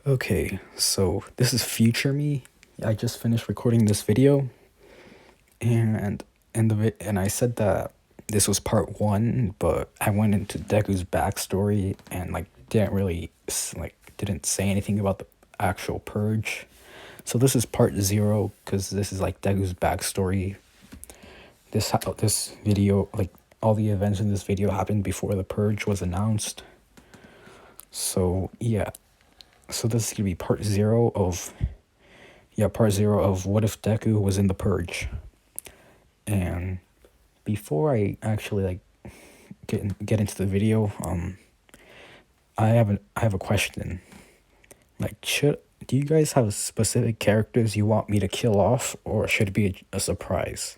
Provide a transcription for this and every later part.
Okay, so this is future me. I just finished recording this video, and and I said that this was part one, but I went into Deku's backstory and didn't say anything about the actual purge. So this is part zero because this is like Deku's backstory. This video, like all the events in this video, happened before the purge was announced. So yeah, so this is gonna be part zero of what if Deku was in the purge. And before I actually get into the video, I have a question. Do you guys have specific characters you want me to kill off, or should it be a surprise?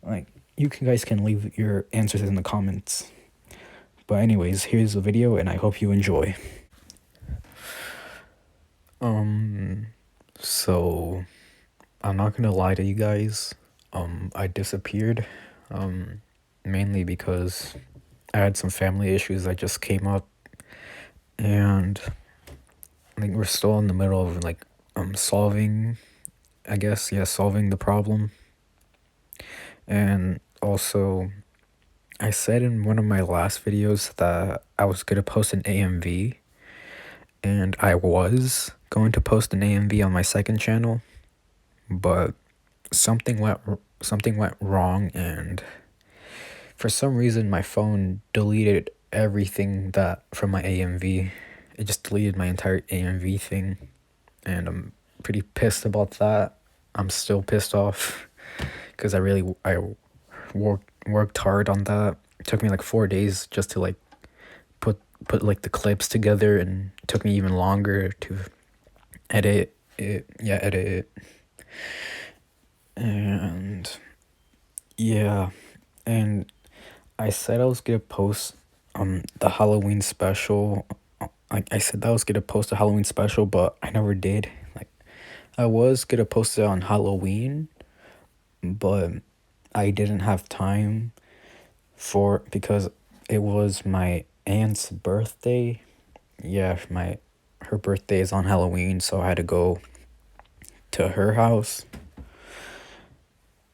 Guys can leave your answers in the comments. But anyways, here's the video, and I hope you enjoy. So I'm not gonna lie to you guys. I disappeared, mainly because I had some family issues that just came up, and we're still in the middle of solving the problem. And also, I said in one of my last videos that I was gonna post an AMV, and I was going to post an AMV on my second channel, but something went wrong, and for some reason my phone deleted everything from my AMV. It just deleted my entire AMV thing, and I'm pretty pissed about that. I'm still pissed off because I worked hard on that. It took me 4 days just to put the clips together, and it took me even longer to edit it. And I said I was gonna post the Halloween special. I said that I was gonna post a Halloween special, but I never did. I was gonna post it on Halloween, but I didn't have time because it was my aunt's birthday. Yeah, her birthday is on Halloween, so I had to go to her house.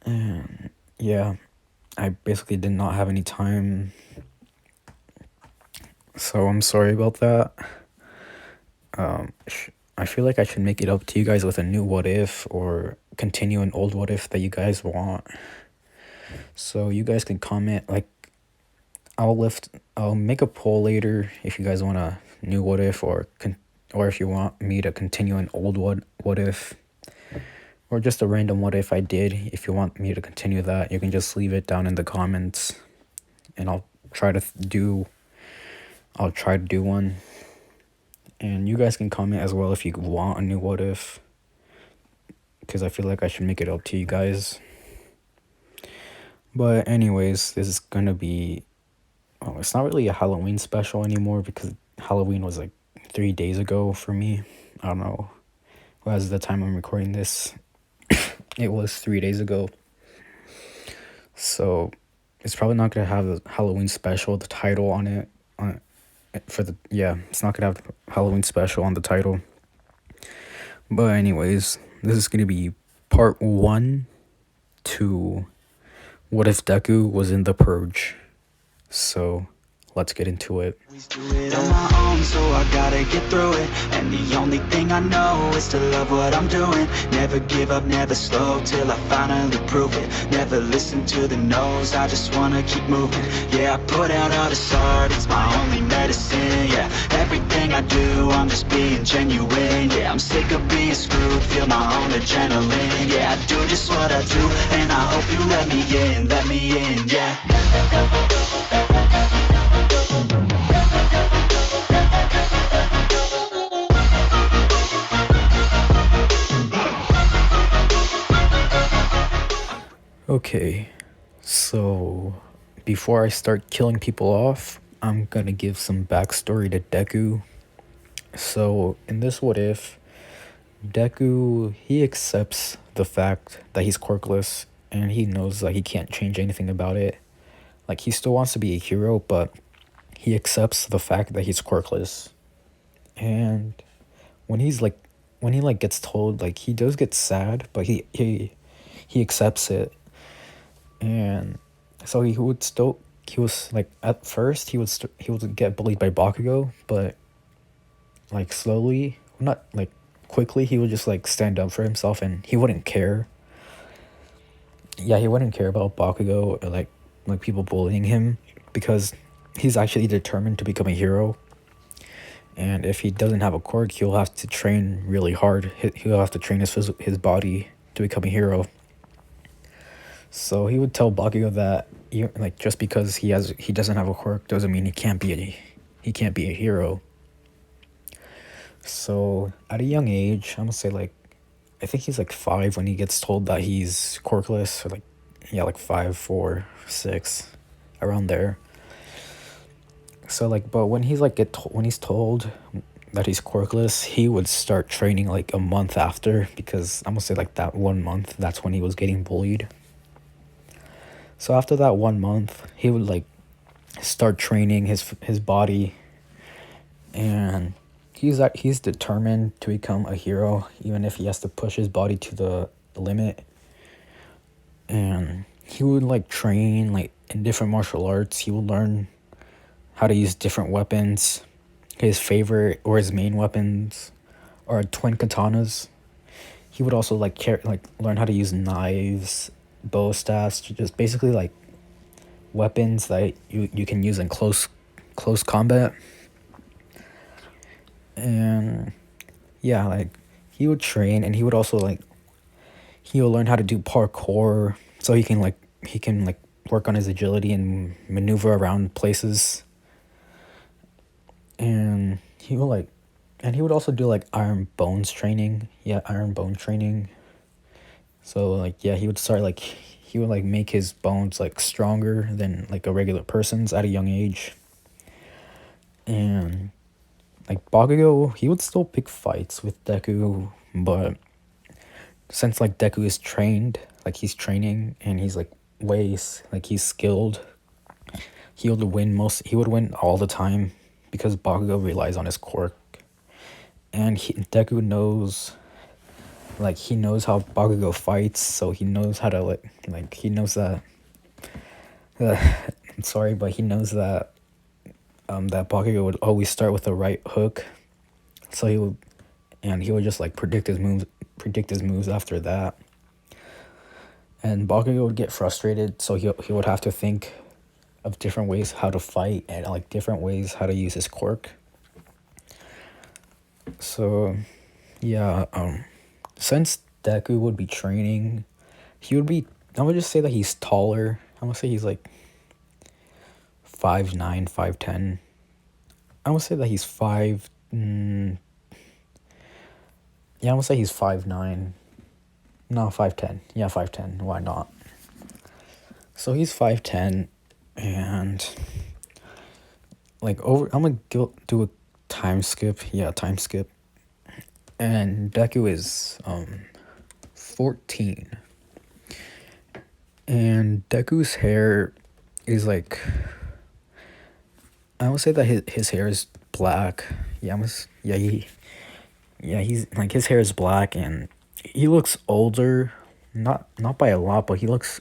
And yeah, I basically did not have any time, so I'm sorry about that. I feel like I should make it up to you guys with a new what if, or continue an old what if that you guys want. So you guys can comment. I'll make a poll later if you guys want a new what if, or if you want me to continue an old what if, or just a random what if I did. If you want me to continue that, you can just leave it down in the comments, and I'll try to do one. And you guys can comment as well if you want a new what if, because I feel like I should make it up to you guys. But anyways, this is gonna be it's not really a Halloween special anymore, because Halloween was 3 days ago for me. I don't know. Well, as the time I'm recording this, it was 3 days ago. So it's probably not gonna have a Halloween special, the title on it. It's not gonna have the Halloween special on the title. But anyways, this is gonna be part 1 to what if Deku was in the Purge. So let's get into it. Do it on my own, so I gotta get through it. And the only thing I know is to love what I'm doing. Never give up, never slow, till I finally prove it. Never listen to the no's, I just wanna keep moving. Yeah, I put out all this art, it's my only medicine. Yeah, everything I do, I'm just being genuine. Yeah, I'm sick of being screwed, feel my own adrenaline. Yeah, I do just what I do, and I hope you let me in, yeah. Okay, so before I start killing people off, I'm gonna give some backstory to Deku. So in this what if, Deku, he accepts the fact that he's quirkless, and he knows that he can't change anything about it. He still wants to be a hero, but he accepts the fact that he's quirkless. And when he's like when he like gets told, like he does get sad, but he accepts it. And so he was like at first he would get bullied by Bakugo, but like slowly, not like quickly, he would just like stand up for himself and he wouldn't care. Yeah, he wouldn't care about Bakugo or like people bullying him because he's actually determined to become a hero. And if he doesn't have a quirk, he'll have to train really hard. He'll have to train his body to become a hero. So he would tell Bakugo that like just because he doesn't have a quirk doesn't mean he can't be a hero. So at a young age, I'm gonna say like I think he's like 5 when he gets told that he's quirkless, or like yeah, like 5, 4, 6, around there. So like, but when he's like when he's told that he's quirkless, he would start training like a month after, because I'm gonna say like that 1 month, that's when he was getting bullied. So after that 1 month, he would like start training his body, and he's determined to become a hero, even if he has to push his body to the limit. And he would like train like in different martial arts. He would learn how to use different weapons. His favorite or his main weapons are twin katanas. He would also like learn how to use knives, bow staffs, just basically like weapons that you can use in close combat. And yeah, like he would train, and he would also like he'll learn how to do parkour, so he can like work on his agility and maneuver around places. And he would also do like iron bones training. Yeah, iron bone training. So like yeah, he would like make his bones like stronger than like a regular person's at a young age. And like Bakugo, he would still pick fights with Deku, but since like Deku is trained, like he's training and he's like like he's skilled, he would win all the time because Bakugo relies on his quirk. And Deku knows, like he knows how Bakugo fights, so he knows how to like he knows that I'm sorry, but he knows that that Bakugo would always start with the right hook. So he would just like predict his moves after that. And Bakugo would get frustrated, so he would have to think of different ways how to fight and like different ways how to use his quirk. So yeah, since Deku would be training, he would be I would just say that he's taller. I'm gonna say he's like 5'9", 5'10". I would say that he's yeah, I'm gonna say he's 5'9". No, 5'10". Yeah, 5'10". Why not? So he's 5'10", and like I'm gonna do a time skip. Yeah, time skip. And Deku is 14. And Deku's hair is like, I would say that his hair is black. He's like, his hair is black, and he looks older, not by a lot, but he looks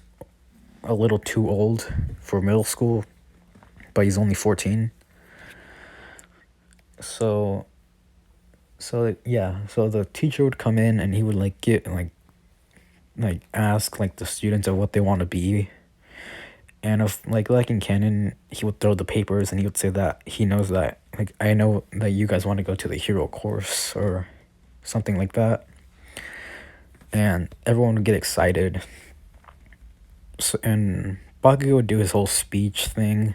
a little too old for middle school, but he's only 14. So the teacher would come in, and he would like get like ask like the students of what they want to be. And if like in canon, he would throw the papers, and he would say that he knows that, like, I know that you guys want to go to the hero course or something like that. And everyone would get excited. So, and Bakugo would do his whole speech thing.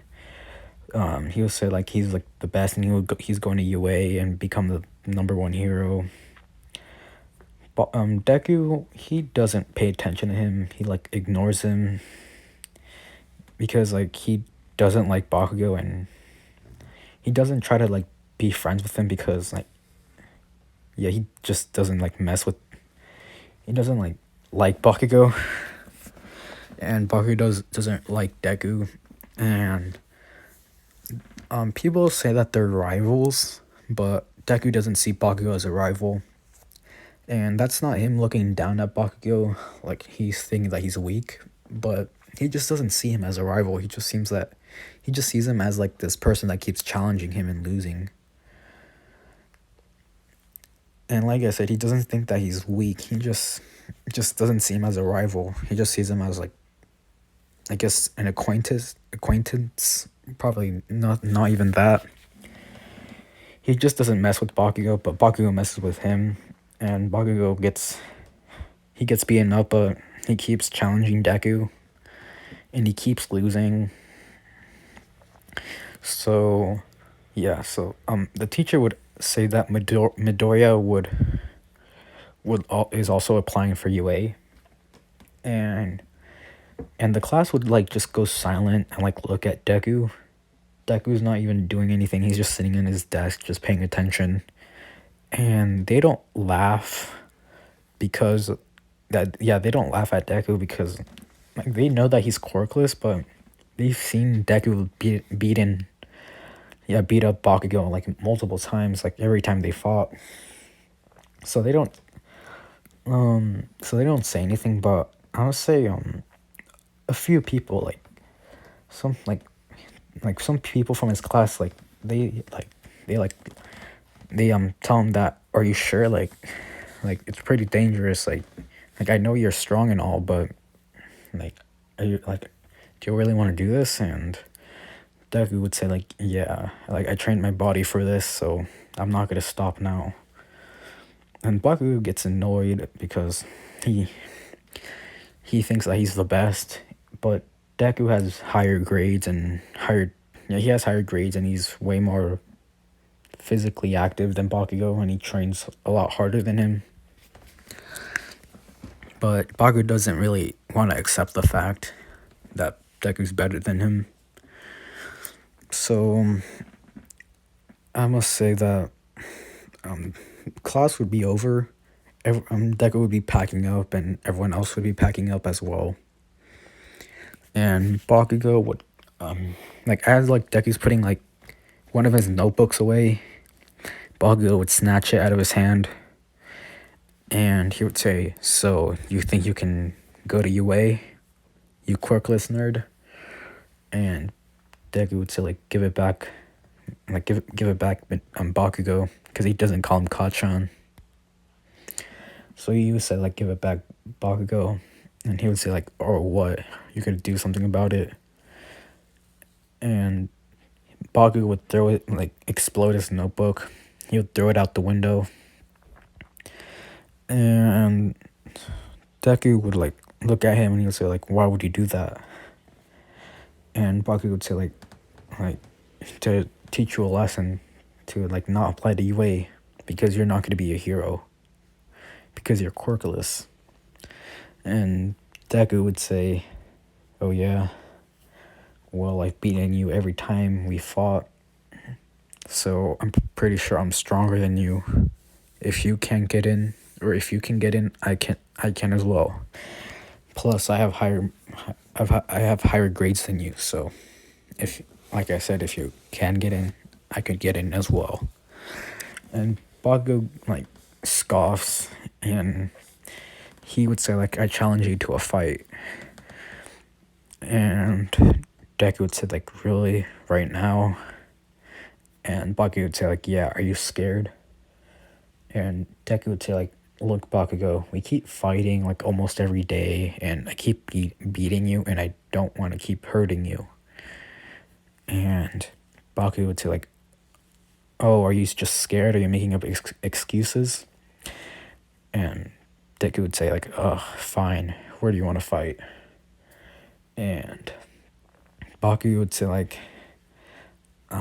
He would say like he's like the best, and he's going to UA and become the #1 hero. But Deku, he doesn't pay attention to him. He like ignores him because like he doesn't like Bakugo, and he doesn't try to like be friends with him because like yeah, he just doesn't like he doesn't like Bakugo. And Bakugo doesn't like Deku. And people say that they're rivals, but Deku doesn't see Bakugo as a rival, and that's not him looking down at Bakugo like he's thinking that he's weak, but he just doesn't see him as a rival. He just sees him as like this person that keeps challenging him and losing. And like I said, he doesn't think that he's weak. He just doesn't see him as a rival. He just sees him as like, I guess, an acquaintance, probably not even that. He just doesn't mess with Bakugo, but Bakugo messes with him, and he gets beaten up, but he keeps challenging Deku, and he keeps losing. So, yeah. So the teacher would say that Midoriya is also applying for UA, and the class would like just go silent and like look at Deku. Deku's not even doing anything. He's just sitting in his desk, just paying attention, and they don't laugh because they don't laugh at Deku because like they know that he's quirkless, but they've seen Deku beat up Bakugo like multiple times, like every time they fought. So they don't say anything, but I would say a few people some some people from his class they like they tell him that, are you sure, it's pretty dangerous, I know you're strong and all, but like are you like do you really want to do this? And Deku would say like, yeah, like I trained my body for this, so I'm not gonna stop now. And Baku gets annoyed because he thinks that he's the best, but Deku has higher grades and he has higher grades and he's way more physically active than Bakugo, and he trains a lot harder than him. But Baku doesn't really want to accept the fact that Deku's better than him. So I must say that class would be over. Deku would be packing up, and everyone else would be packing up as well. And Bakugo would, as Deku's putting one of his notebooks away, Bakugo would snatch it out of his hand, and he would say, "So you think you can go to UA, you quirkless nerd?" And Deku would say give it back, give it back, Bakugo, because he doesn't call him Kachan. So he would say give it back, Bakugo, and he would say oh, what? You could do something about it. And Bakugo would throw it, explode his notebook. He would throw it out the window. And Deku would look at him and he would say why would you do that? And Bakugo would say to teach you a lesson, to not apply to UA, because you're not going to be a hero, because you're quirkless. And Deku would say, oh yeah, well, I've beaten you every time we fought, so I'm pretty sure I'm stronger than you. If you can't get in, or if you can get in, I can as well. Plus, I have higher grades than you, so if, like I said, if you can get in, I could get in as well. And Bakugo scoffs, and he would say I challenge you to a fight. And Deku would say really, right now? And Bakugo would say yeah, are you scared? And Deku would say look, Bakugo, we keep fighting almost every day, and I keep beating you, and I don't want to keep hurting you. And Bakugo would say oh, are you just scared? Are you making up excuses? And Deku would say fine, where do you want to fight? And Bakugo would say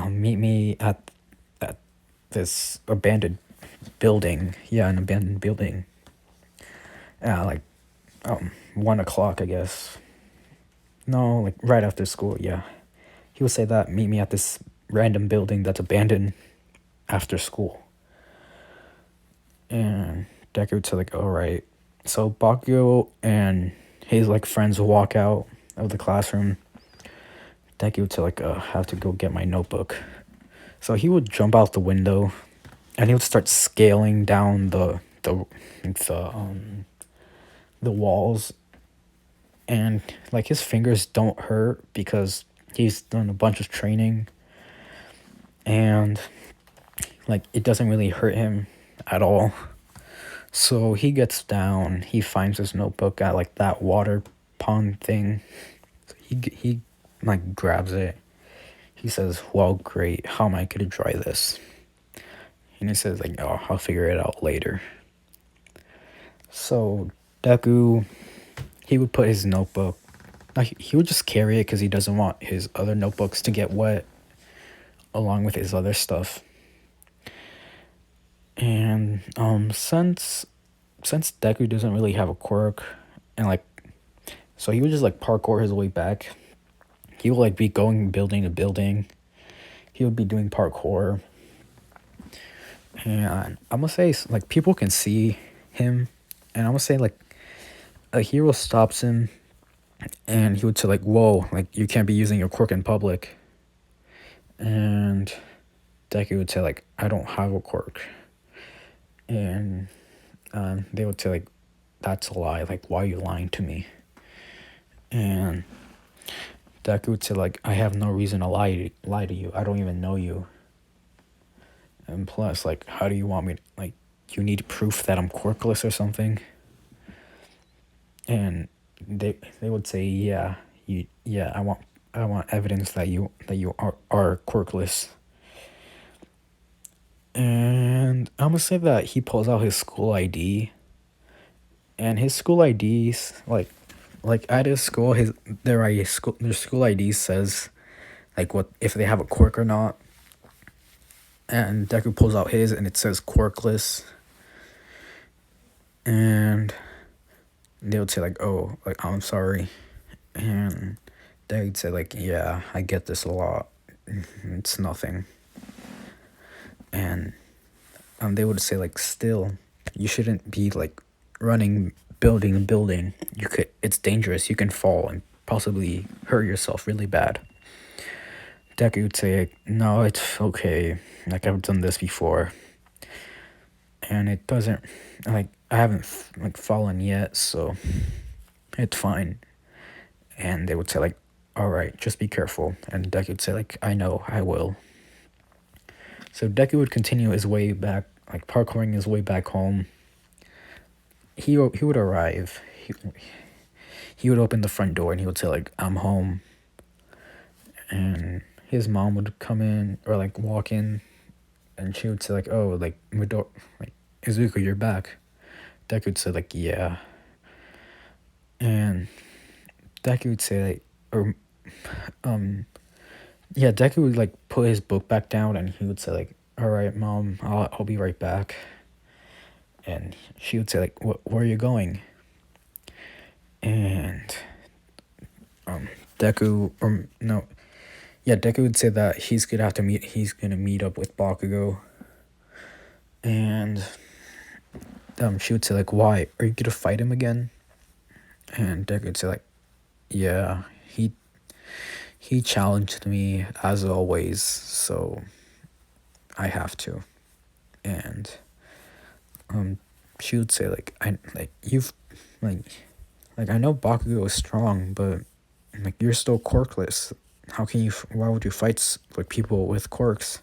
meet me at this abandoned building. Yeah, an abandoned building. 1:00, I guess. No, right after school, yeah. He would say that, meet me at this random building that's abandoned after school. And Deku would say alright. So Bakugo and his friends would walk out of the classroom. Deku would say I have to go get my notebook. So he would jump out the window, and he would start scaling down the the walls, and like his fingers don't hurt because he's done a bunch of training, and like it doesn't really hurt him at all. So he gets down, he finds his notebook at like that water pond thing. So he like grabs it. He says, "Well, great. How am I gonna dry this?" And he says like, "Oh, I'll figure it out later." So Deku, he would put his notebook, like he would just carry it because he doesn't want his other notebooks to get wet along with his other stuff. And since Deku doesn't really have a quirk, and like so he would just like parkour his way back. He would like be going building to building. He would be doing parkour. And I'm gonna say like people can see him, and I'm gonna say like a hero stops him, and he would say like, "Whoa, like you can't be using your quirk in public." And Deku would say like, "I don't have a quirk," and they would say like, "That's a lie. Like, why are you lying to me?" And Deku would say like, "I have no reason to lie to you. I don't even know you. And plus, like, how do you want me to, like, you need proof that I'm quirkless or something?" And they would say, "Yeah, yeah, I want evidence that you are quirkless." And I'm gonna say that he pulls out his school ID, and his school IDs like at his school their school ID says like what if they have a quirk or not. And Deku pulls out his and it says quirkless, and they would say like, "Oh, like I'm sorry," and they'd say like, "Yeah, I get this a lot. It's nothing." And they would say like, "Still, you shouldn't be like running building and building. It's dangerous. You can fall and possibly hurt yourself really bad." Deku would say like, "No, it's okay. Like I've done this before, and it doesn't like I haven't like fallen yet, so it's fine." And they would say like, "All right, just be careful." And Deku would say like, "I know, I will." So Deku would continue his way back, like parkouring his way back home. He would arrive. He would open the front door and he would say like, "I'm home." And his mom would come in or like walk in, and she would say like, "Oh, like Midor, like Izuku, you're back." Deku would say like, "Yeah." And Deku would say like, or yeah, Deku would like put his book back down and he would say like, "All right, mom, I'll be right back." And she would say like, Where are you going?" And Deku or no, yeah, Deku would say that he's gonna meet up with Bakugo. And she would say like, "Why? Are you gonna fight him again?" And Deku would say like, "Yeah, he challenged me as always, so I have to." And she would say like, "I like you've like I know Bakugo is strong, but like you're still quirkless. How can you? Why would you fight like people with quirks?"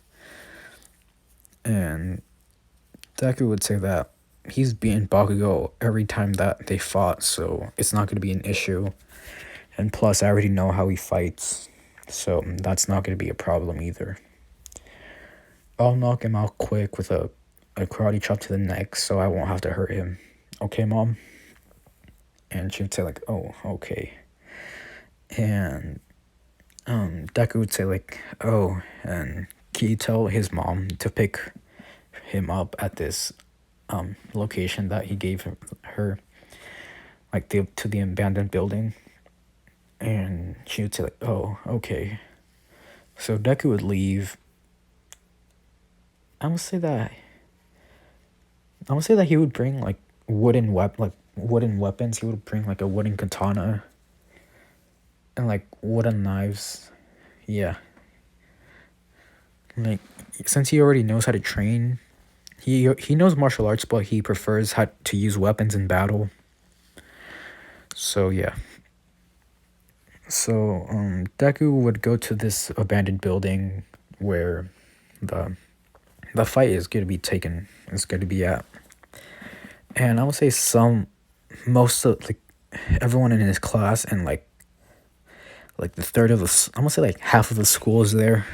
And Deku would say that he's beaten Bakugo every time that they fought, so it's not going to be an issue. And plus, I already know how he fights, so that's not going to be a problem either. I'll knock him out quick with a karate chop to the neck, so I won't have to hurt him. Okay, mom? And she would say like, "Oh, okay." And Deku would say like, "Oh, and can you tell his mom to pick him up at this location that he gave her, like to the abandoned building?" And she would say like, "Oh, okay." So Deku would leave. I'm gonna say that he would bring like wooden weapons. He would bring like a wooden katana and like wooden knives. Yeah. Like since he already knows how to train, He knows martial arts, but he prefers how to use weapons in battle. So yeah. So Deku would go to this abandoned building where the the fight is going to be taken. Is going to be at, and I would say most of like everyone in his class and like the third of I'm gonna say like half of the school is there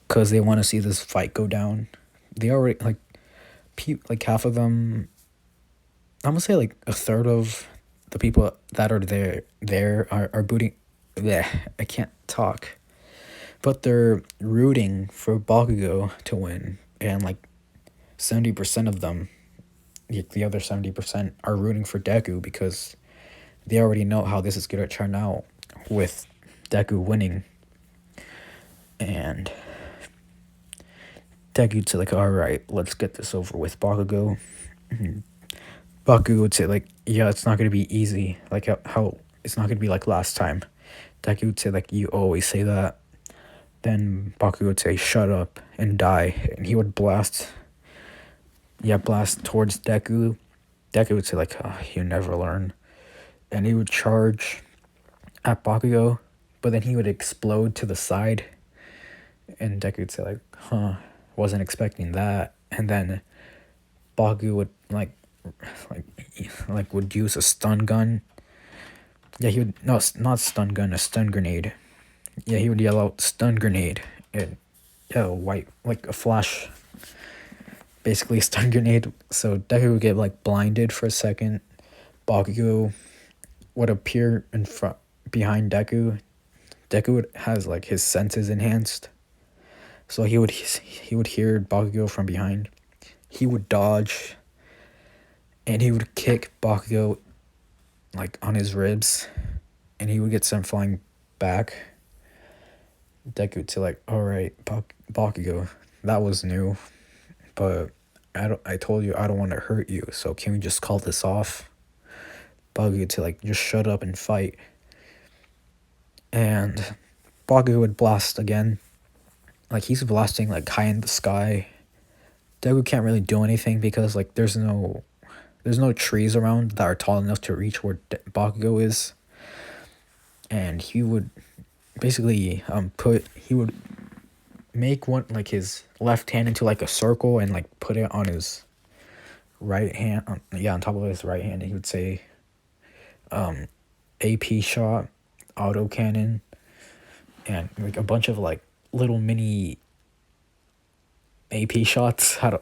because they want to see this fight go down. They already like half of them. I'm gonna say like a third of the people that are there are booting. Yeah, I can't talk, but they're rooting for Bakugo to win, and like 70% of them, the other 70% are rooting for Deku because they already know how this is gonna turn out with Deku winning, and Deku to like, all right, let's get this over with, Bakugo. Bakugo would say like, yeah, it's not gonna be easy, like how it's not gonna be like last time. Deku would say like, you always say that. Then Bakugo would say, shut up and die, and he would blast towards Deku. Deku would say like, oh, you never learn, and he would charge at Bakugo, but then he would explode to the side, and Deku would say like, huh, wasn't expecting that, and then Bakugo would like would use a stun gun. Yeah, he would no, not stun gun, a stun grenade. Yeah, he would yell out stun grenade, and yeah, white like a flash, basically a stun grenade. So Deku would get like blinded for a second. Bakugo would appear in front behind Deku. Deku has like his senses enhanced, so he would hear Bakugo from behind. He would dodge, and he would kick Bakugo like on his ribs, and he would get sent flying back. Deku would say like, all right, Bakugo, that was new, but I told you I don't want to hurt you, so can we just call this off? Bakugo would say like, just shut up and fight. And Bakugo would blast again. Like he's blasting like high in the sky. Deku can't really do anything because like there's no trees around that are tall enough to reach where Bakugo is. And he would basically he would make one like his left hand into like a circle and like put it on his right hand on top of his right hand, and he would say AP shot, auto cannon, and like a bunch of like little mini AP shots. I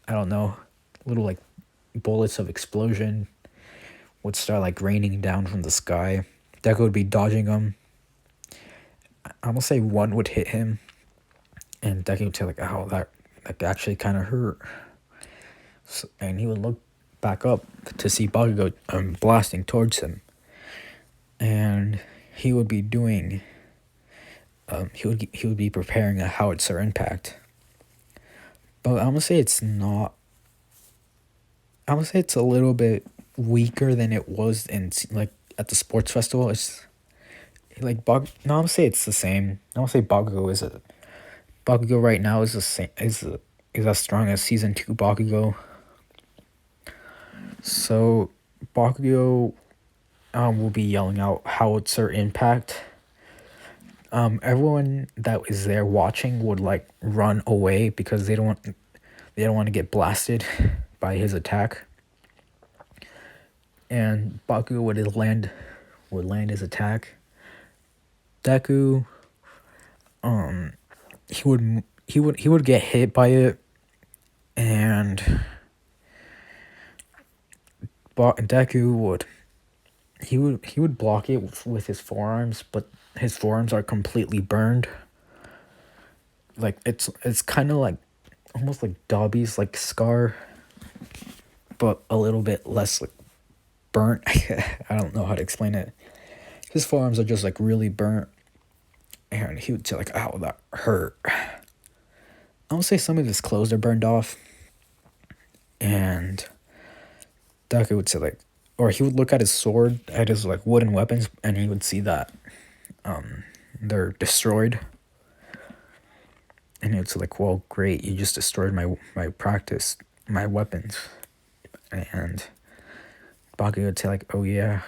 don't know, little like bullets of explosion would start like raining down from the sky. Deku would be dodging them. I'm gonna say one would hit him, and Deku would say like, "Oh, that actually kind of hurt." So, and he would look back up to see Bakugo blasting towards him, and he would be doing. He would be preparing a howitzer impact. But I'm gonna say it's not. I'm gonna say it's a little bit weaker than it was in like at the sports festival. It's like no, I'm gonna say it's the same. I'm gonna say Bakugo right now is the same is as strong as season 2 Bakugo. So Bakugo will be yelling out howitzer impact. Everyone that is there watching would like run away because they don't want to get blasted by his attack. And Bakugo would land his attack. Deku he would get hit by it, and Deku would block it with his forearms, but his forearms are completely burned. Like it's kind of like almost like Dobby's like scar, but a little bit less like burnt. I don't know how to explain it. His forearms are just like really burnt, and he would say like, "Ow, that hurt." I would say some of his clothes are burned off, and Deku would say like, or he would look at his sword, at his like wooden weapons, and he would see that they're destroyed. And it's like, well, great, you just destroyed my practice, my weapons. And Baki would say like, oh yeah,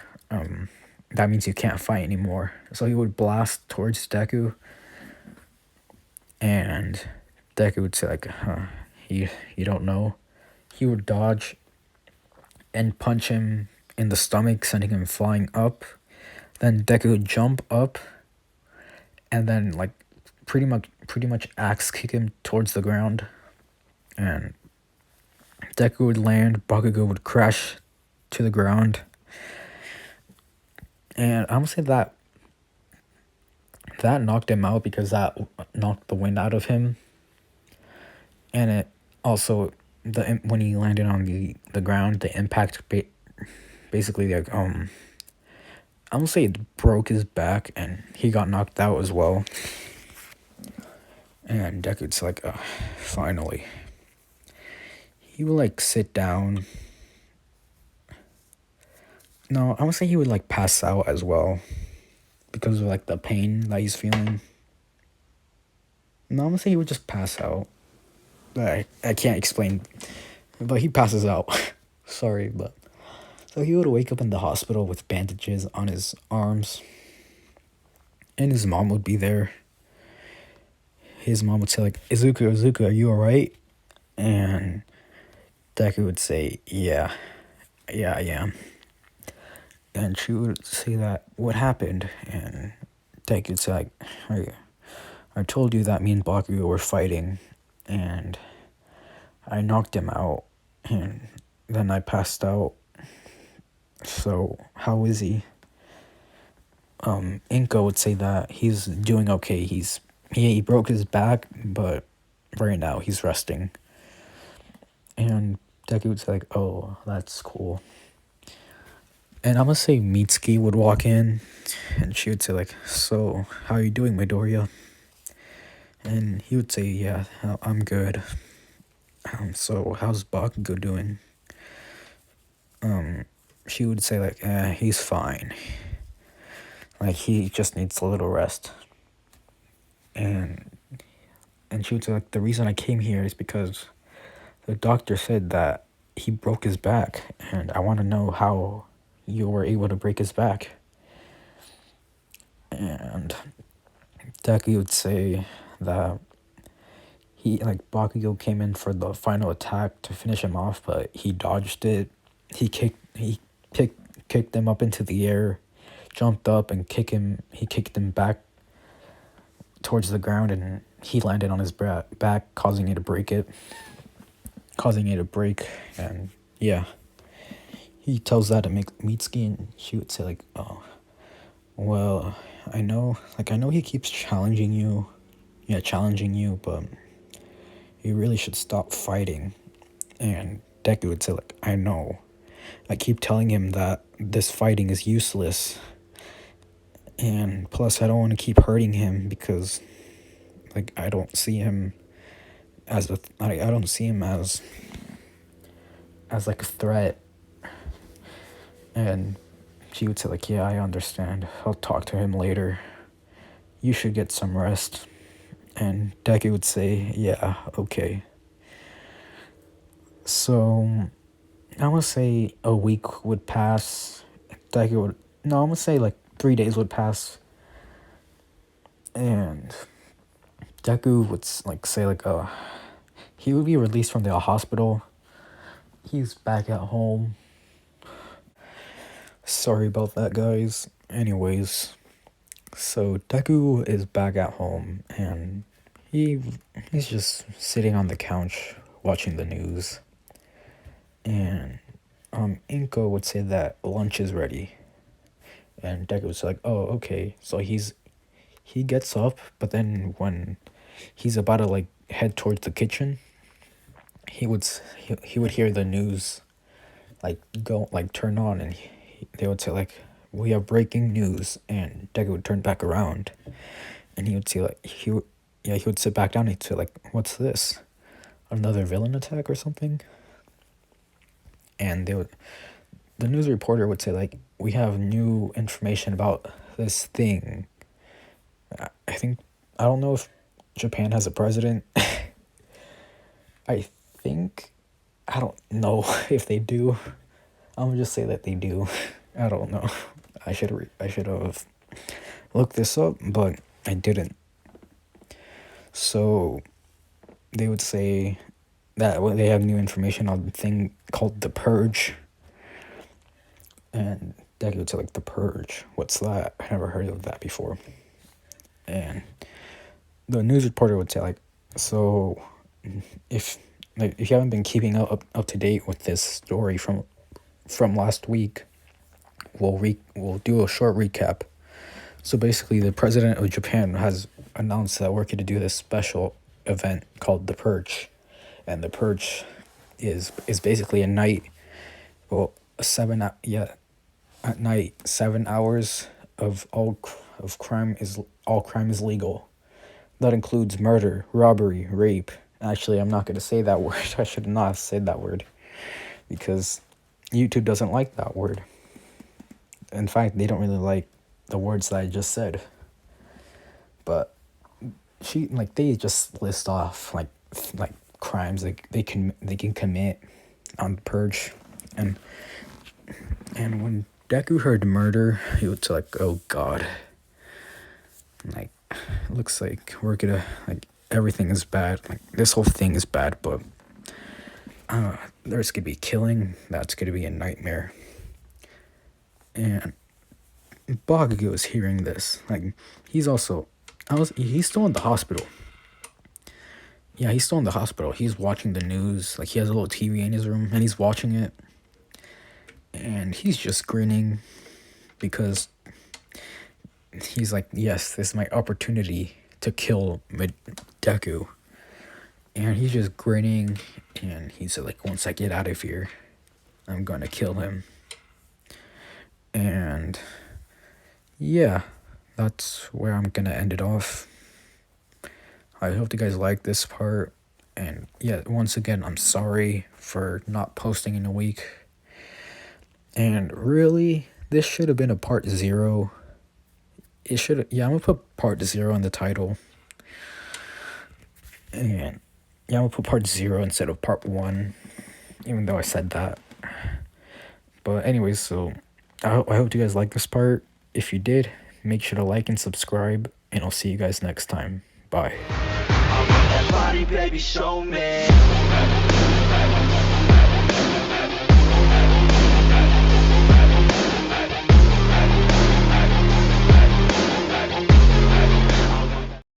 that means you can't fight anymore. So he would blast towards Deku, and Deku would say like, huh, you don't know. He would dodge and punch him in the stomach, sending him flying up. Then Deku would jump up, and then like pretty much axe kick him towards the ground, and Deku would land. Bakugo would crash to the ground, and I'm gonna say that knocked him out because that knocked the wind out of him, and it also when he landed on the ground, the impact basically like I'm gonna say it broke his back and he got knocked out as well. And Deku's like, finally. He would like sit down. No, I'm gonna say he would like pass out as well because of like the pain that he's feeling. No, I'm gonna say he would just pass out. I can't explain, but he passes out. Sorry, but so he would wake up in the hospital with bandages on his arms, and his mom would be there. His mom would say like, Izuku, are you alright? And Deku would say, yeah, I am. And she would say that, what happened? And Deku would say like, I told you that me and Bakugo were fighting, and I knocked him out, and then I passed out. So how is he? Inko would say that he's doing okay. He broke his back, but right now he's resting. And Deku would say like, oh, that's cool. And I'm gonna say Mitsuki would walk in, and she would say like, so how are you doing, Midoriya? And he would say, yeah, I'm good. So how's Bakugo doing? She would say like, he's fine. Like he just needs a little rest. And she would say like, the reason I came here is because the doctor said that he broke his back, and I want to know how you were able to break his back. And Deku would say that he like Bakugo came in for the final attack to finish him off, but he dodged it. He kicked him up into the air, jumped up and He kicked him back towards the ground, and he landed on his back, causing it to break. And yeah, he tells that to Mitsuki, and she would say like, oh, well, I know he keeps challenging you, but you really should stop fighting. And Deku would say like, I know. I keep telling him that this fighting is useless. And plus I don't want to keep hurting him because like I don't see him as like a threat. And she would say like, yeah, I understand. I'll talk to him later. You should get some rest. And Deku would say, yeah, okay. So I'm gonna say a week would pass. I'm gonna say like 3 days would pass. And Deku would like say like, he would be released from the hospital. He's back at home. Sorry about that, guys. Anyways, so Deku is back at home, and he's just sitting on the couch watching the news. And Inko would say that lunch is ready. And Deku was like, oh, okay. So he gets up, but then when he's about to like head towards the kitchen, he would hear the news like go like turn on, and they would say like, we have breaking news. And Deku would turn back around, and he would see like he would sit back down and he'd say like, what's this, another villain attack or something? And the news reporter would say like, we have new information about this thing. I think, I don't know if Japan has a president. I think, I don't know if they do. I'm gonna just say that they do. I don't know. I should have looked this up, but I didn't. So they would say that when they have new information on a thing called the Purge, and Deku would say like the Purge. What's that? I never heard of that before. And the news reporter would say like, so if if you haven't been keeping up to date with this story from last week, we'll do a short recap. So basically, the president of Japan has announced that we're going to do this special event called the Purge, and the Purge is basically a night, well, at night 7 hours of all crime is legal. That includes murder, robbery, rape. Actually, I'm not going to say that word. I should not have said that word because YouTube doesn't like that word. In fact, they don't really like the words that I just said. But they just list off like crimes they can commit on the Purge, and when Deku heard murder, he was like, oh god, like looks like we're gonna like everything is bad, like this whole thing is bad, but there's gonna be killing, that's gonna be a nightmare. And Bakugo is hearing this, like he's still in the hospital. Yeah, he's still in the hospital. He's watching the news. Like, he has a little TV in his room, and he's watching it. And he's just grinning because he's like, yes, this is my opportunity to kill Deku. And he's just grinning, and he's like, once I get out of here, I'm gonna kill him. And yeah, that's where I'm gonna end it off. I hope you guys like this part. And yeah, once again, I'm sorry for not posting in a week. And really, this should have been a part 0. I'm gonna put part 0 in the title. And yeah, I'm gonna put part 0 instead of part 1, even though I said that. But anyways, so I hope you guys like this part. If you did, make sure to like and subscribe, and I'll see you guys next time. Bye. That body, baby, show me.